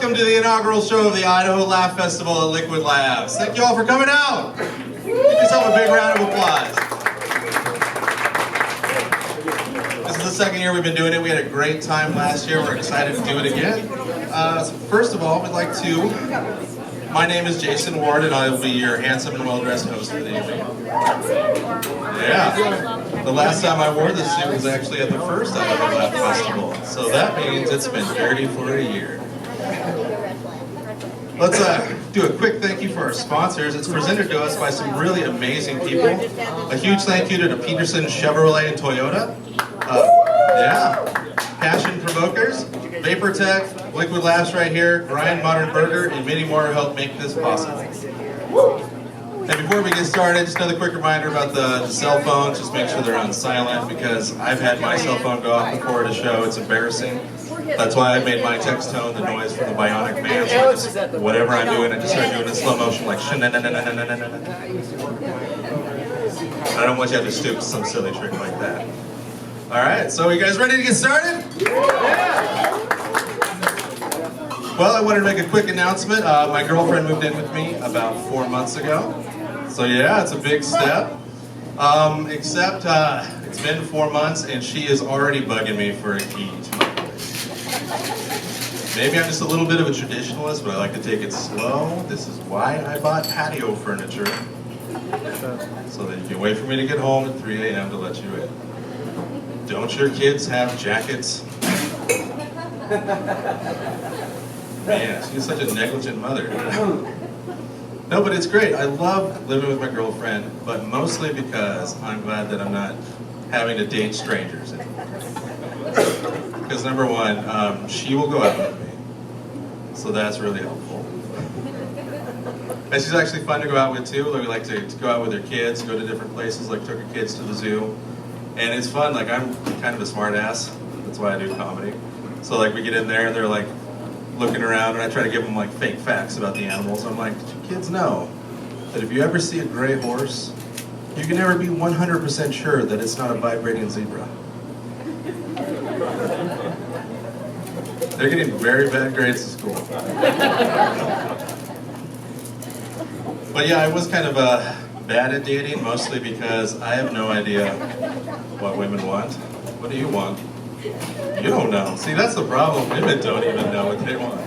welcome to the inaugural show of the Idaho Laugh Festival at Liquid Labs. Thank you all for coming out. Give yourself a big round of applause. This is the second year we've been doing it. We had a great time last year. We're excited to do it again. So first of all, we'd like to... My name is Jason Ward, and I will be your handsome and well-dressed host for the evening. Yeah. The last time I wore this suit was actually at the first Idaho Laugh Festival. So that means it's been dirty for a year. Let's do a quick thank you for our sponsors. It's presented to us by some really amazing people. A huge thank you to the Peterson Chevrolet and Toyota. Passion Provokers, Vapor Tech, Liquid Laughs right here, Grind Modern Burger, and many more help make this possible. And before we get started, just another quick reminder about the cell phones. Just make sure they're on silent, because I've had my cell phone go off before at a show. It's embarrassing. That's why I made my text tone the noise from the Bionic Man. So just, whatever I'm doing, I just start doing it in slow motion, like I don't want you to have to stoop to some silly trick like that. All right, so you guys ready to get started? Well, I wanted to make a quick announcement. My girlfriend moved in with me about 4 months ago. So yeah, it's a big step. Except it's been 4 months and she is already bugging me for a key to my place. Maybe I'm just a little bit of a traditionalist, but I like to take it slow. This is why I bought patio furniture. So that you can wait for me to get home at 3 a.m. to let you in. Don't your kids have jackets? Man, she's such a negligent mother. No, but it's great. I love living with my girlfriend, but mostly because I'm glad that I'm not having to date strangers anymore. Because number one, she will go out with me, so that's really helpful. And she's actually fun to go out with too. Like, we like to go out with her kids, go to different places, like took her kids to the zoo. And it's fun, like I'm kind of a smart ass. That's why I do comedy. So like we get in there and they're like looking around and I try to give them like fake facts about the animals. I'm like, did you kids know that if you ever see a gray horse, you can never be 100% sure that it's not a vibrating zebra? They're getting very bad grades at school. But yeah, I was kind of bad at dating, mostly because I have no idea what women want. What do you want? You don't know. See, that's the problem. Women don't even know what they want.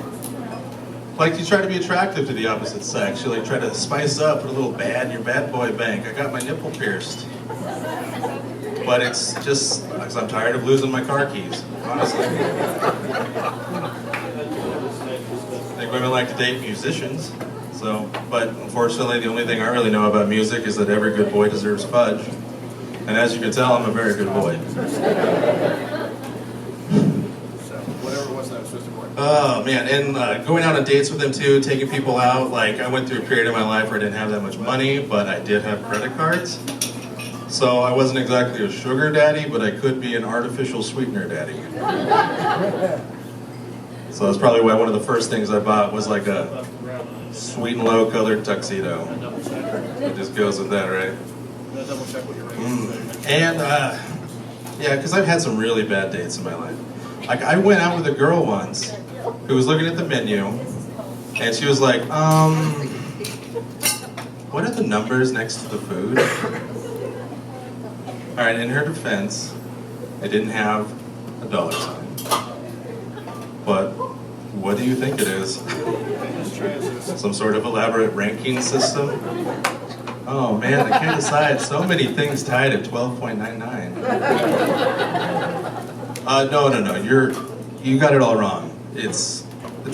Like, you try to be attractive to the opposite sex. You like try to spice up, put a little bad in your bad boy bank. I got my nipple pierced. But it's just because I'm tired of losing my car keys, honestly. I think women like to date musicians. So, but unfortunately, the only thing I really know about music is that every good boy deserves fudge. And as you can tell, I'm a very good boy. So, whatever it was that I was supposed to work. Oh, man, and going out on dates with them too, taking people out. Like, I went through a period of my life where I didn't have that much money, but I did have credit cards. So I wasn't exactly a sugar daddy, but I could be an artificial sweetener daddy. So that's probably why one of the first things I bought was like a sweet and low colored tuxedo. It just goes with that, right? And yeah, because I've had some really bad dates in my life. Like, I went out with a girl once who was looking at the menu, and she was like, what are the numbers next to the food? All right, in her defense, I didn't have a dollar sign. But what do you think it is? Some sort of elaborate ranking system? Oh man, I can't decide. So many things tied at 12.99. No. You got it all wrong. It's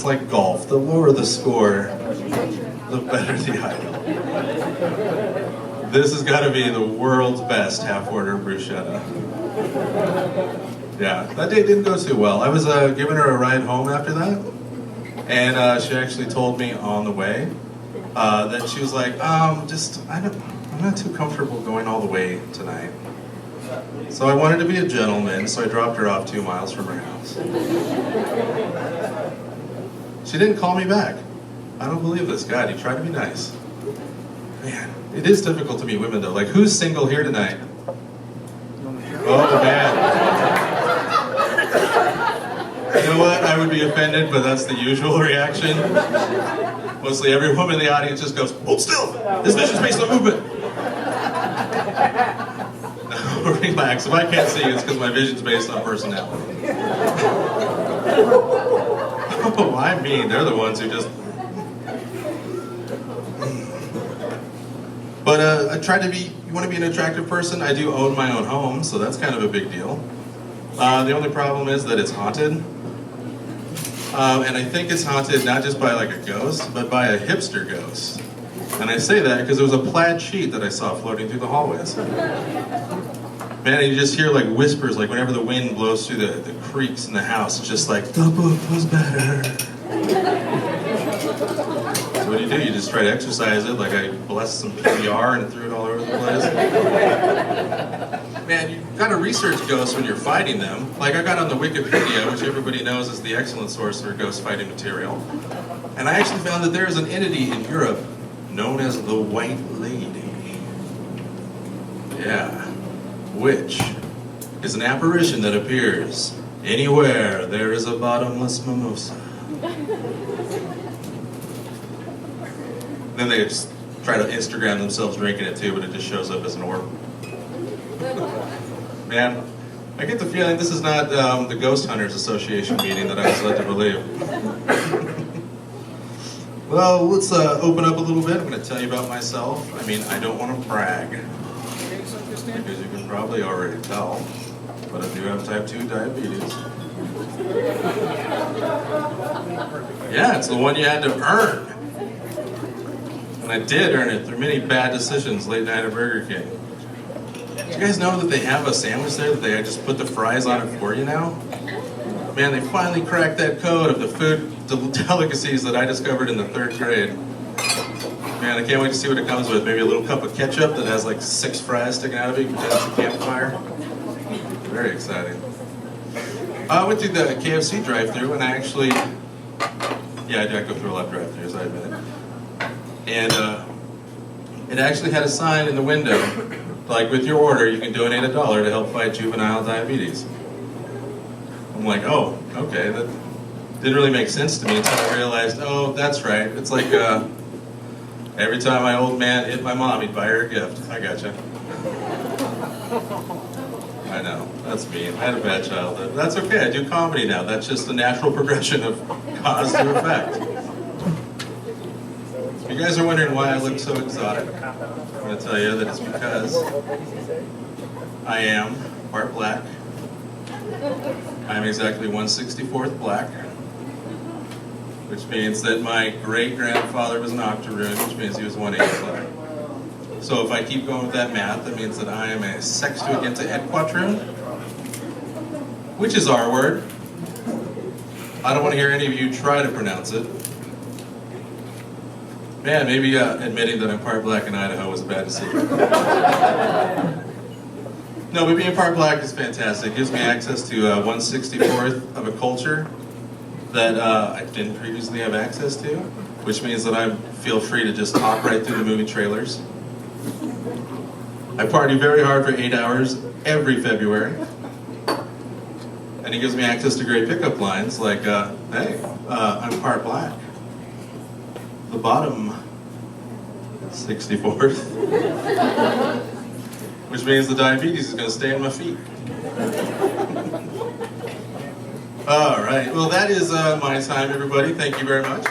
like golf. The lower the score, the better the item. This has got to be the world's best half-order bruschetta. Yeah, that date didn't go too well. I was giving her a ride home after that, and she actually told me on the way that she was like, I'm not too comfortable going all the way tonight. So I wanted to be a gentleman, so I dropped her off 2 miles from her house. She didn't call me back. I don't believe this. God, he tried to be nice. Man, it is difficult to meet women though. Like, who's single here tonight? Oh man. You know what? I would be offended, but that's the usual reaction. Mostly every woman in the audience just goes, hold still, this vision's based on movement. No, relax, if I can't see you, it's because my vision's based on personality. Oh, I mean, they're the ones who just... But I try to be, you want to be an attractive person? I do own my own home, so that's kind of a big deal. The only problem is that it's haunted. And I think it's haunted not just by like a ghost, but by a hipster ghost. And I say that because there was a plaid sheet that I saw floating through the hallways. Man, you just hear like whispers, like whenever the wind blows through the creaks in the house, it's just like, the book was better. So what do? You just try to exercise it, like I blessed some PBR and threw it all over the place. Man, you gotta research ghosts when you're fighting them. Like I got on the Wikipedia, which everybody knows is the excellent source for ghost fighting material. And I actually found that there is an entity in Europe known as the White Lady. Yeah. Which is an apparition that appears anywhere there is a bottomless mimosa. Then they just try to Instagram themselves drinking it too, but it just shows up as an orb. Man, I get the feeling this is not the Ghost Hunters Association meeting that I was led to believe. Well, let's open up a little bit. I'm going to tell you about myself. I mean, I don't want to brag, because you can probably already tell, but I do have type 2 diabetes. Yeah, it's the one you had to earn. And I did earn it through many bad decisions late night at Burger King. Do you guys know that they have a sandwich there that they just put the fries on it for you now? Man, they finally cracked that code of the food delicacies that I discovered in the 3rd grade. Man, I can't wait to see what it comes with. Maybe a little cup of ketchup that has like 6 fries sticking out of it. You can tell it's a campfire. Very exciting. I went through the KFC drive-thru and I actually, yeah, I did go through a lot of drive-thrus, I admit it. And it actually had a sign in the window, like with your order, you can donate $1 to help fight juvenile diabetes. I'm like, oh, okay, that didn't really make sense to me until I realized, oh, that's right. It's like every time my old man hit my mom, he'd buy her a gift. I gotcha. I know, that's mean. I had a bad childhood. That's okay, I do comedy now. That's just the natural progression of cause to effect. If you guys are wondering why I look so exotic, I'm going to tell you that it's because I am part black. I'm exactly 1/64th black, which means that my great-grandfather was an octoroon, which means he was 1/8 black. So if I keep going with that math, that means that I am a sextuagenta quadroon, which is our word. I don't want to hear any of you try to pronounce it. Man, maybe admitting that I'm part black in Idaho was a bad decision. No, but being part black is fantastic. It gives me access to 1/64th of a culture that I didn't previously have access to, which means that I feel free to just talk right through the movie trailers. I party very hard for 8 hours every February. And it gives me access to great pickup lines like, hey, I'm part black. The bottom 64th. Which means the diabetes is going to stay in my feet. All right, well that is my time, everybody. Thank you very much.